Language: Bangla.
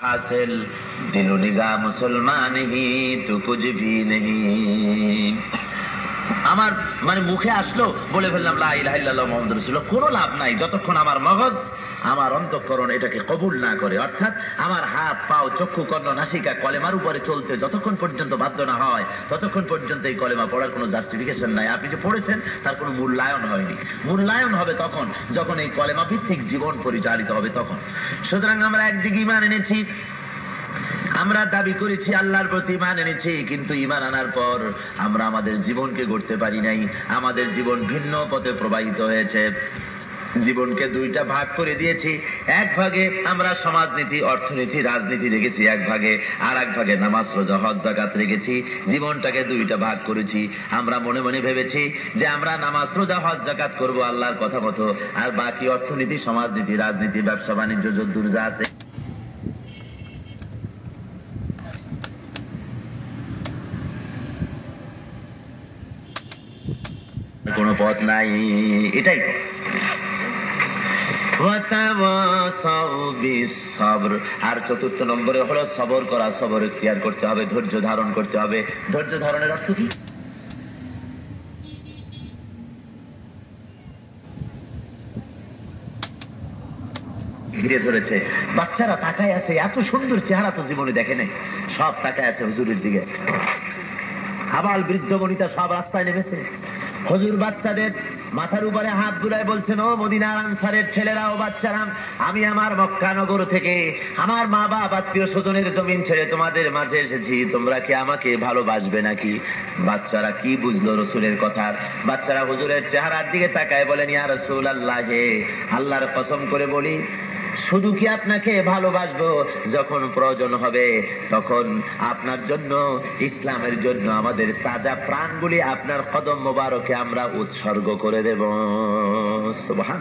हासिल दिलो निगाह मुसलमान ही तो कुछ भी नहीं। আমার মানে মুখে আসলো বলে ফেললাম লা ইলাহা ইল্লাল্লাহ মুহাম্মাদুর রাসূলুল্লাহ, কোনো লাভ নাই যতক্ষণ আমার মগজ আমার অন্তঃকরণ এটাকে কবুল না করে। অর্থাৎ আমার হাত পাও চক্ষু কর্ণ নাসিকা কলেমার উপরে চলতে যতক্ষণ পর্যন্ত বাধ্য না হয় ততক্ষণ পর্যন্ত এই কলেমা পড়ার কোনো জাস্টিফিকেশন নাই। আপনি যে পড়েছেন তার কোনো মূল্যায়ন হয়নি। মূল্যায়ন হবে তখন যখন এই কলেমা ভিত্তিক জীবন পরিচালিত হবে তখন। সুতরাং আমরা একদিকে ঈমান এনেছি, আমরা দাবি করেছি আল্লাহর প্রতি ঈমান এনেছি, কিন্তু ঈমান আনার পর আমরা আমাদের জীবনকে গড়তে পারি নাই। আমাদের জীবন ভিন্ন পথে প্রবাহিত হয়েছে। জীবনকে দুইটা ভাগ করে দিয়েছি। এক ভাগে আমরা সমাজনীতি, অর্থনীতি, রাজনীতি রেখেছি এক ভাগে, আর এক ভাগে নামাজ রোজা হজ যাকাত রেখেছি। জীবনটাকে দুইটা ভাগ করেছি। আমরা মনে মনে ভেবেছি যে আমরা নামাজ রোজা হজ যাকাত করবো আল্লাহর কথা মতো, আর বাকি অর্থনীতি, সমাজনীতি, রাজনীতি, ব্যবসা বাণিজ্য যদ্দূর যা আছে কোন পথ নাই, এটাই আর চতুর্থ নম্বরে হলো সবর করা, সবর ইখতিয়ার করতে হবে, ধৈর্য ধারণ করতে হবে। ধৈর্য ধারণের অর্থ কি? ঘিরে ধরেছে, বাচ্চারা তাকায় আছে, এত সুন্দর চেহারা তো জীবনে দেখে নাই, সব তাকায় আছে হুজুরের দিকে। আবাল বৃদ্ধ বনিতা সব রাস্তায় নেমেছে। হুজুর বাচ্চাদের মাথার উপরে হাত বুলায় বলছেন, ও মদিনার আনসারের ছেলেরা ও বাচ্চারা, আমি আমার মক্কা নগর থেকে আমার মা বাবা আত্মীয় স্বজনের জমিন ছেড়ে তোমাদের মাঝে এসেছি, তোমরা কি আমাকে ভালোবাসবে নাকি? বাচ্চারা কি বুঝলো রসুলের কথা? বাচ্চারা হুজুরের চেহারার দিকে তাকায় বলেন, ইয়া রাসূলুল্লাহ, আল্লাহর কসম করে বলি, শুধু কি আপনাকে ভালোবাসবো, যখন প্রয়োজন হবে তখন আপনার জন্য, ইসলামের জন্য আমাদের তাজা প্রাণগুলি আপনার কদম মোবারকে আমরা উৎসর্গ করে দেব। সুবহানাল্লাহ।